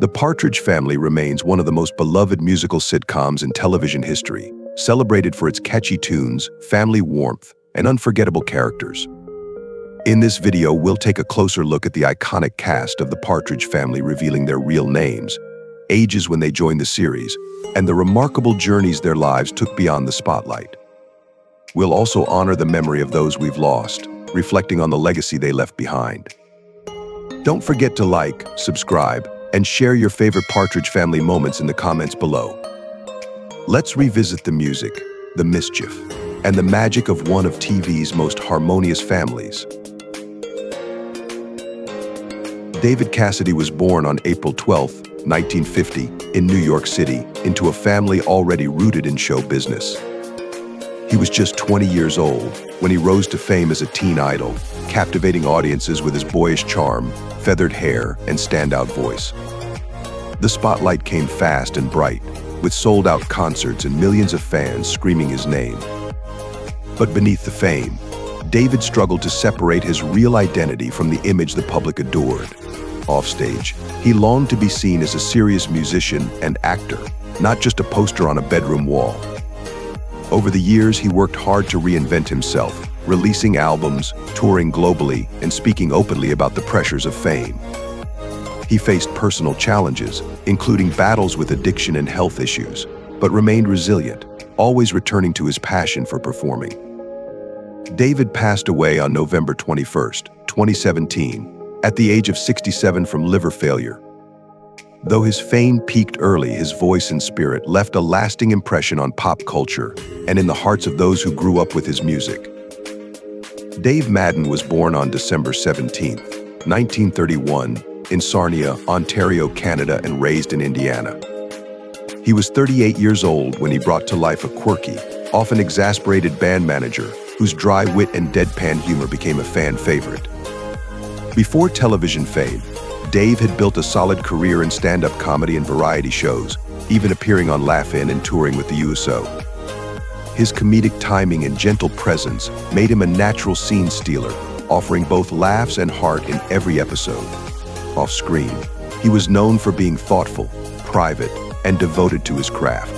The Partridge Family remains one of the most beloved musical sitcoms in television history, celebrated for its catchy tunes, family warmth, and unforgettable characters. In this video, we'll take a closer look at the iconic cast of the Partridge Family, revealing their real names, ages when they joined the series, and the remarkable journeys their lives took beyond the spotlight. We'll also honor the memory of those we've lost, reflecting on the legacy they left behind. Don't forget to like, subscribe, and share your favorite Partridge Family moments in the comments below. Let's revisit the music, the mischief, and the magic of one of TV's most harmonious families. David Cassidy was born on April 12, 1950, in New York City, into a family already rooted in show business. He was just 20 years old when he rose to fame as a teen idol, captivating audiences with his boyish charm, feathered hair, and standout voice. The spotlight came fast and bright, with sold-out concerts and millions of fans screaming his name. But beneath the fame, David struggled to separate his real identity from the image the public adored. Offstage, he longed to be seen as a serious musician and actor, not just a poster on a bedroom wall. Over the years, he worked hard to reinvent himself, releasing albums, touring globally, and speaking openly about the pressures of fame. He faced personal challenges, including battles with addiction and health issues, but remained resilient, always returning to his passion for performing. David passed away on November 21, 2017, at the age of 67 from liver failure. Though his fame peaked early, his voice and spirit left a lasting impression on pop culture and in the hearts of those who grew up with his music. Dave Madden was born on December 17, 1931, in Sarnia, Ontario, Canada, and raised in Indiana. He was 38 years old when he brought to life a quirky, often exasperated band manager whose dry wit and deadpan humor became a fan favorite. Before television fame, Dave had built a solid career in stand-up comedy and variety shows, even appearing on Laugh-In and touring with the USO. His comedic timing and gentle presence made him a natural scene stealer, offering both laughs and heart in every episode. Off-screen, he was known for being thoughtful, private, and devoted to his craft.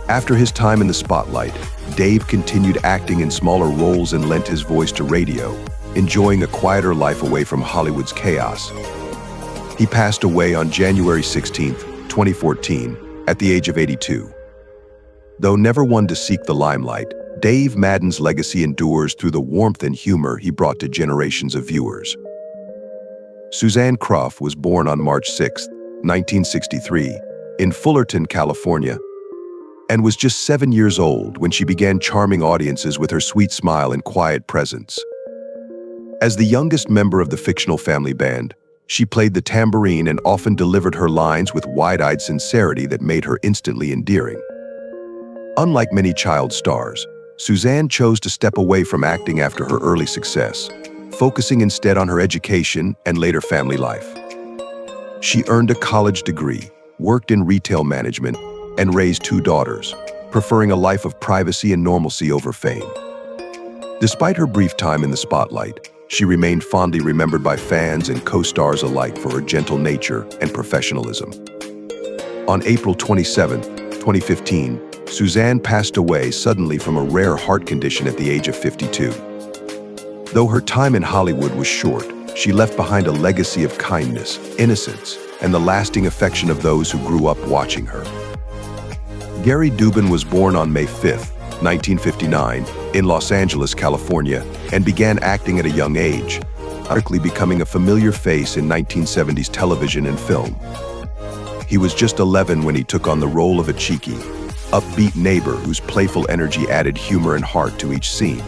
After his time in the spotlight, Dave continued acting in smaller roles and lent his voice to radio, enjoying a quieter life away from Hollywood's chaos. He passed away on January 16, 2014, at the age of 82. Though never one to seek the limelight, Dave Madden's legacy endures through the warmth and humor he brought to generations of viewers. Suzanne Croft was born on March 6, 1963, in Fullerton, California, and was just 7 years old when she began charming audiences with her sweet smile and quiet presence. As the youngest member of the fictional family band, she played the tambourine and often delivered her lines with wide-eyed sincerity that made her instantly endearing. Unlike many child stars, Suzanne chose to step away from acting after her early success, focusing instead on her education and later family life. She earned a college degree, worked in retail management, and raised 2 daughters, preferring a life of privacy and normalcy over fame. Despite her brief time in the spotlight, she remained fondly remembered by fans and co-stars alike for her gentle nature and professionalism. On April 27, 2015, Suzanne passed away suddenly from a rare heart condition at the age of 52. Though her time in Hollywood was short, she left behind a legacy of kindness, innocence, and the lasting affection of those who grew up watching her. Gary Dubin was born on May 5, 1959, in Los Angeles, California, and began acting at a young age, quickly becoming a familiar face in 1970s television and film. He was just 11 when he took on the role of a cheeky, upbeat neighbor whose playful energy added humor and heart to each scene.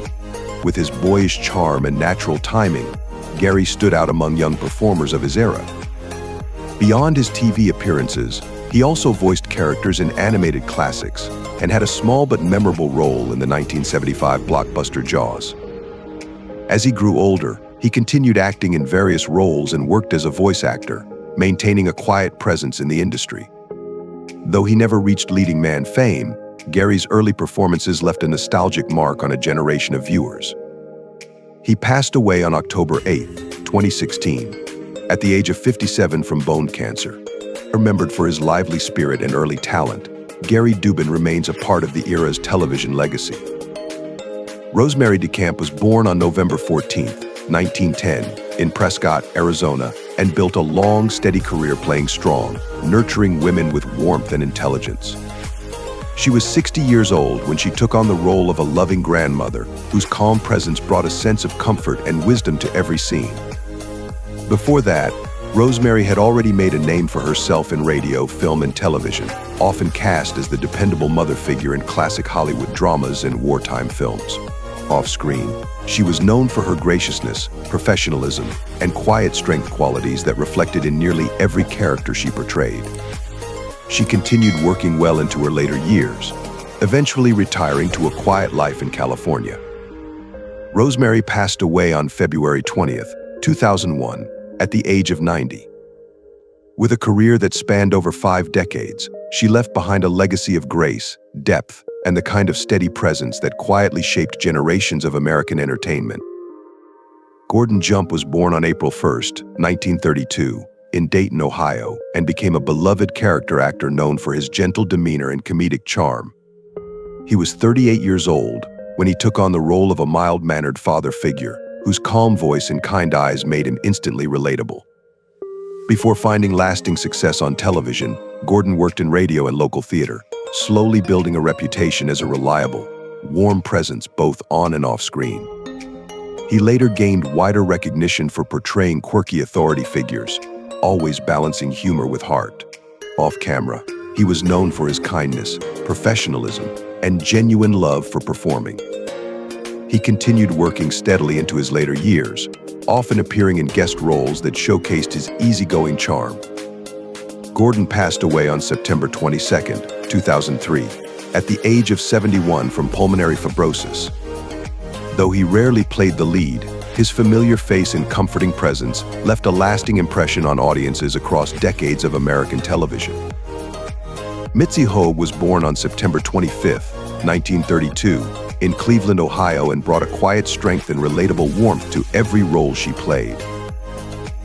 With his boyish charm and natural timing, Gary stood out among young performers of his era. Beyond his TV appearances, he also voiced characters in animated classics and had a small but memorable role in the 1975 blockbuster Jaws. As he grew older, he continued acting in various roles and worked as a voice actor, maintaining a quiet presence in the industry. Though he never reached leading man fame, Gary's early performances left a nostalgic mark on a generation of viewers. He passed away on October 8, 2016, at the age of 57 from bone cancer. Remembered for his lively spirit and early talent, Gary Dubin remains a part of the era's television legacy. Rosemary DeCamp was born on November 14, 1910, in Prescott, Arizona, and built a long, steady career playing strong, nurturing women with warmth and intelligence. She was 60 years old when she took on the role of a loving grandmother whose calm presence brought a sense of comfort and wisdom to every scene. Before that, Rosemary had already made a name for herself in radio, film, and television, often cast as the dependable mother figure in classic Hollywood dramas and wartime films. Off-screen, she was known for her graciousness, professionalism, and quiet strength qualities that reflected in nearly every character she portrayed. She continued working well into her later years, eventually retiring to a quiet life in California. Rosemary passed away on February 20th, 2001, at the age of 90. With a career that spanned over 5 decades, she left behind a legacy of grace, depth, and the kind of steady presence that quietly shaped generations of American entertainment. Gordon Jump was born on April 1st, 1932, in Dayton, Ohio, and became a beloved character actor known for his gentle demeanor and comedic charm. He was 38 years old when he took on the role of a mild-mannered father figure, whose calm voice and kind eyes made him instantly relatable. Before finding lasting success on television, Gordon worked in radio and local theater, slowly building a reputation as a reliable, warm presence both on and off screen. He later gained wider recognition for portraying quirky authority figures, always balancing humor with heart. Off camera, he was known for his kindness, professionalism, and genuine love for performing. He continued working steadily into his later years, often appearing in guest roles that showcased his easygoing charm. Gordon passed away on September 22, 2003, at the age of 71 from pulmonary fibrosis. Though he rarely played the lead, his familiar face and comforting presence left a lasting impression on audiences across decades of American television. Mity Hogue was born on September 25, 1932, in Cleveland, Ohio, and brought a quiet strength and relatable warmth to every role she played.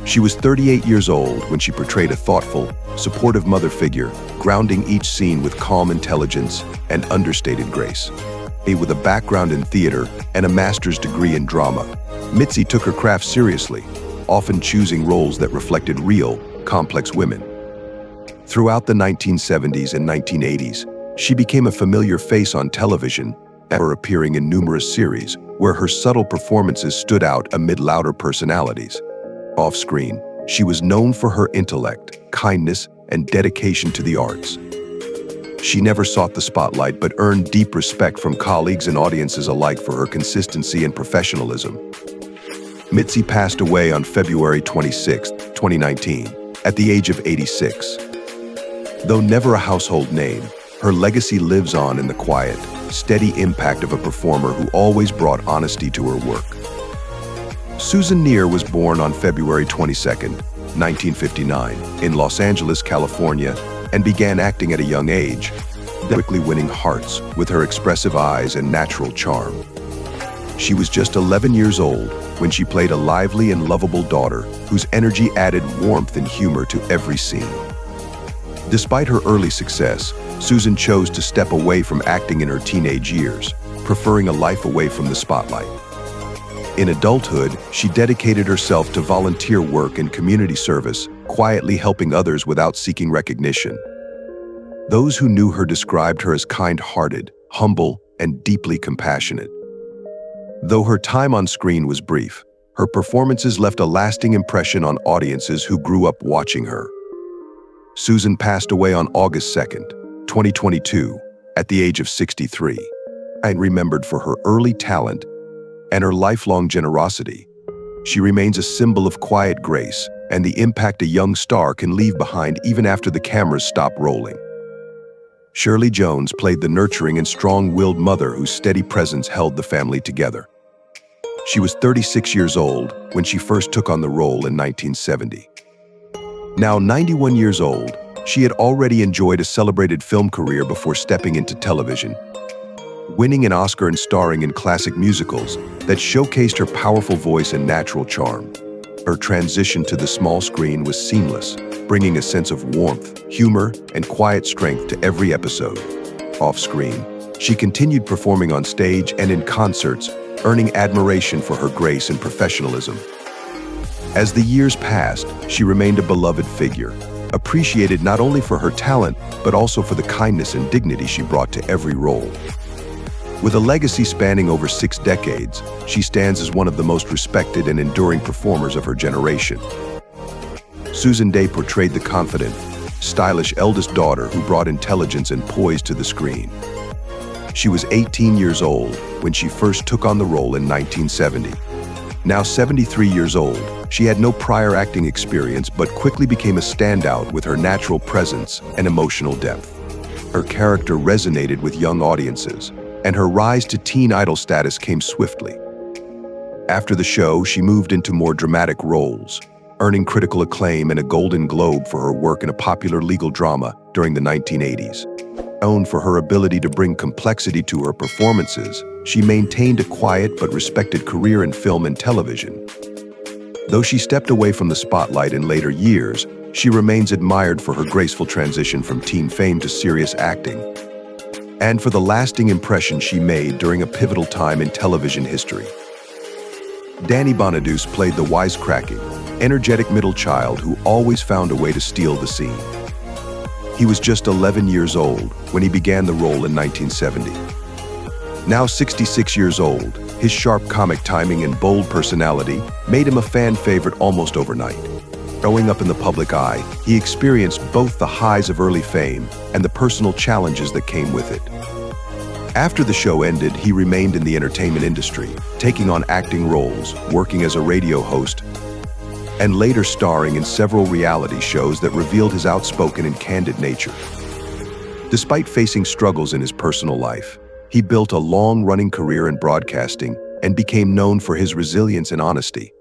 She was 38 years old when she portrayed a thoughtful, supportive mother figure, grounding each scene with calm intelligence and understated grace. With a background in theater and a master's degree in drama, Mity took her craft seriously, often choosing roles that reflected real, complex women. Throughout the 1970s and 1980s, she became a familiar face on television, ever appearing in numerous series where her subtle performances stood out amid louder personalities. Off-screen, she was known for her intellect, kindness, and dedication to the arts. She never sought the spotlight but earned deep respect from colleagues and audiences alike for her consistency and professionalism. Mity passed away on February 26, 2019, at the age of 86. Though never a household name, her legacy lives on in the quiet, steady impact of a performer who always brought honesty to her work. Susan was born on February 22, 1959, in Los Angeles, California, and began acting at a young age, quickly winning hearts with her expressive eyes and natural charm. She was just 11 years old when she played a lively and lovable daughter whose energy added warmth and humor to every scene. Despite her early success, Susan chose to step away from acting in her teenage years, preferring a life away from the spotlight. In adulthood, she dedicated herself to volunteer work and community service, quietly helping others without seeking recognition. Those who knew her described her as kind-hearted, humble, and deeply compassionate. Though her time on screen was brief, her performances left a lasting impression on audiences who grew up watching her. Susan passed away on August 2, 2022, at the age of 63, and remembered for her early talent and her lifelong generosity. She remains a symbol of quiet grace and the impact a young star can leave behind even after the cameras stop rolling. Shirley Jones played the nurturing and strong-willed mother whose steady presence held the family together. She was 36 years old when she first took on the role in 1970. Now 91 years old, she had already enjoyed a celebrated film career before stepping into television, winning an Oscar and starring in classic musicals that showcased her powerful voice and natural charm. Her transition to the small screen was seamless, bringing a sense of warmth, humor, and quiet strength to every episode. Off-screen, she continued performing on stage and in concerts, earning admiration for her grace and professionalism. As the years passed, she remained a beloved figure, appreciated not only for her talent, but also for the kindness and dignity she brought to every role. With a legacy spanning over 6 decades, she stands as one of the most respected and enduring performers of her generation. Susan Dey portrayed the confident, stylish eldest daughter who brought intelligence and poise to the screen. She was 18 years old when she first took on the role in 1970. Now 73 years old, she had no prior acting experience but quickly became a standout with her natural presence and emotional depth. Her character resonated with young audiences, and her rise to teen idol status came swiftly. After the show, she moved into more dramatic roles, earning critical acclaim and a Golden Globe for her work in a popular legal drama during the 1980s. Known for her ability to bring complexity to her performances, she maintained a quiet but respected career in film and television. Though she stepped away from the spotlight in later years, she remains admired for her graceful transition from teen fame to serious acting, and for the lasting impression she made during a pivotal time in television history. Danny Bonaduce played the wisecracking, energetic middle child who always found a way to steal the scene. He was just 11 years old when he began the role in 1970. Now 66 years old, his sharp comic timing and bold personality made him a fan favorite almost overnight. Growing up in the public eye, he experienced both the highs of early fame and the personal challenges that came with it. After the show ended, he remained in the entertainment industry, taking on acting roles, working as a radio host, and later starring in several reality shows that revealed his outspoken and candid nature. Despite facing struggles in his personal life, he built a long-running career in broadcasting and became known for his resilience and honesty.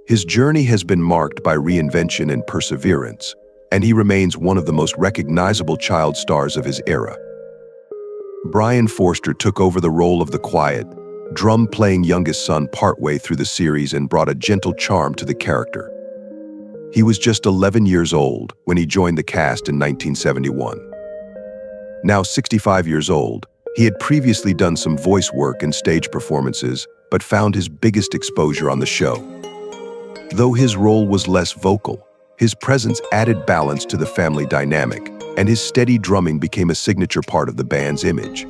His journey has been marked by reinvention and perseverance, and he remains one of the most recognizable child stars of his era. Brian Forster took over the role of the quiet, drum-playing youngest son partway through the series and brought a gentle charm to the character. He was just 11 years old when he joined the cast in 1971. Now 65 years old, he had previously done some voice work and stage performances, but found his biggest exposure on the show. Though his role was less vocal, his presence added balance to the family dynamic, and his steady drumming became a signature part of the band's image.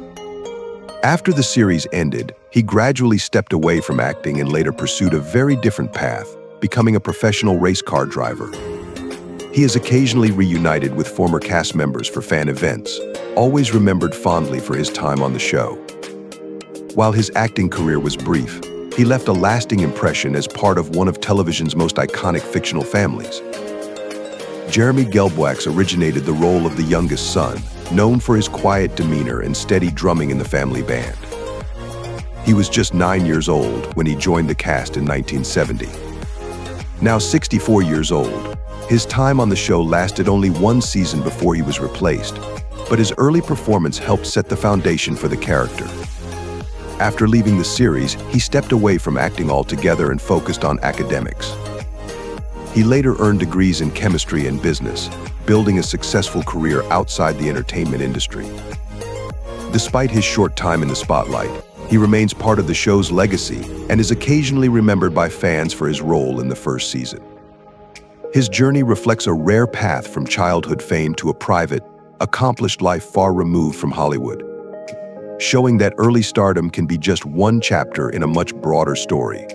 After the series ended, he gradually stepped away from acting and later pursued a very different path, becoming a professional race car driver. He is occasionally reunited with former cast members for fan events, always remembered fondly for his time on the show. While his acting career was brief, he left a lasting impression as part of one of television's most iconic fictional families. Jeremy Gelwax originated the role of the youngest son, known for his quiet demeanor and steady drumming in the family band. He was just 9 years old when he joined the cast in 1970. Now 64 years old, his time on the show lasted only 1 season before he was replaced, but his early performance helped set the foundation for the character. After leaving the series, he stepped away from acting altogether and focused on academics. He later earned degrees in chemistry and business, building a successful career outside the entertainment industry. Despite his short time in the spotlight, he remains part of the show's legacy and is occasionally remembered by fans for his role in the first season. His journey reflects a rare path from childhood fame to a private, accomplished life far removed from Hollywood, showing that early stardom can be just one chapter in a much broader story.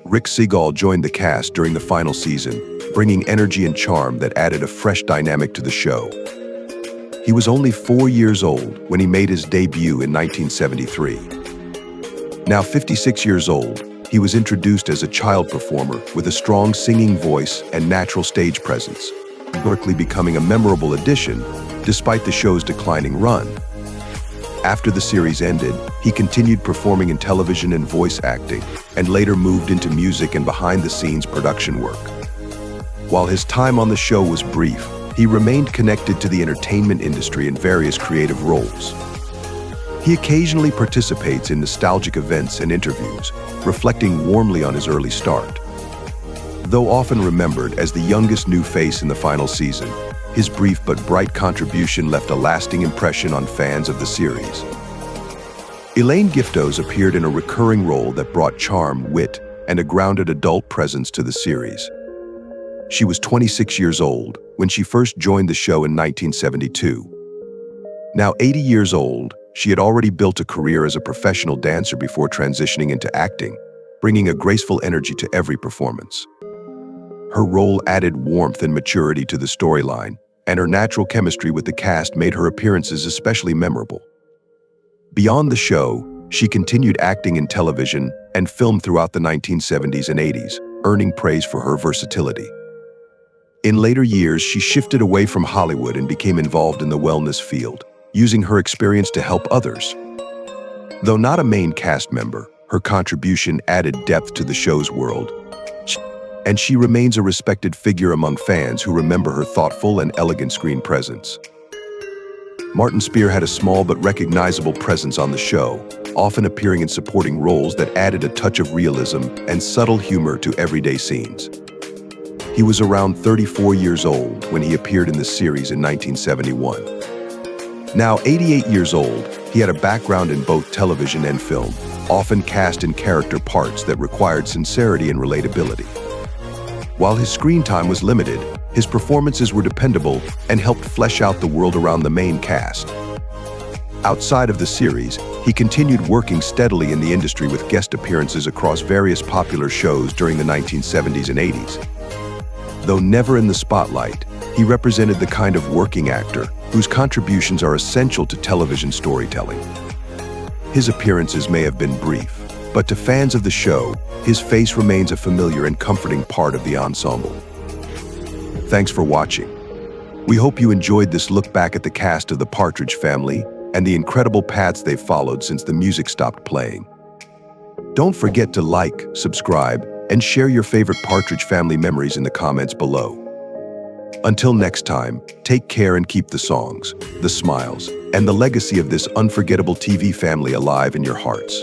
Rick Seagal joined the cast during the final season, bringing energy and charm that added a fresh dynamic to the show. He was only 4 years old when he made his debut in 1973. Now 56 years old, he was introduced as a child performer with a strong singing voice and natural stage presence, quickly becoming a memorable addition despite the show's declining run. After the series ended, he continued performing in television and voice acting, and later moved into music and behind-the-scenes production work. While his time on the show was brief, he remained connected to the entertainment industry in various creative roles. He occasionally participates in nostalgic events and interviews, reflecting warmly on his early start. Though often remembered as the youngest new face in the final season, his brief but bright contribution left a lasting impression on fans of the series. Ela Gifto appeared in a recurring role that brought charm, wit, and a grounded adult presence to the series. She was 26 years old when she first joined the show in 1972. Now 80 years old, she had already built a career as a professional dancer before transitioning into acting, bringing a graceful energy to every performance. Her role added warmth and maturity to the storyline, and her natural chemistry with the cast made her appearances especially memorable. Beyond the show, she continued acting in television and film throughout the 1970s and 80s, earning praise for her versatility. In later years, she shifted away from Hollywood and became involved in the wellness field, using her experience to help others. Though not a main cast member, her contribution added depth to the show's world, and she remains a respected figure among fans who remember her thoughtful and elegant screen presence. Martin Spear had a small but recognizable presence on the show, often appearing in supporting roles that added a touch of realism and subtle humor to everyday scenes. He was around 34 years old when he appeared in the series in 1971. Now 88 years old, he had a background in both television and film, often cast in character parts that required sincerity and relatability. While his screen time was limited, his performances were dependable and helped flesh out the world around the main cast. Outside of the series, he continued working steadily in the industry with guest appearances across various popular shows during the 1970s and 80s. Though never in the spotlight, he represented the kind of working actor whose contributions are essential to television storytelling. His appearances may have been brief, but to fans of the show, his face remains a familiar and comforting part of the ensemble. Thanks for watching. We hope you enjoyed this look back at the cast of the Partridge Family and the incredible paths they've followed since the music stopped playing. Don't forget to like, subscribe, and share your favorite Partridge Family memories in the comments below. Until next time, take care and keep the songs, the smiles, and the legacy of this unforgettable TV family alive in your hearts.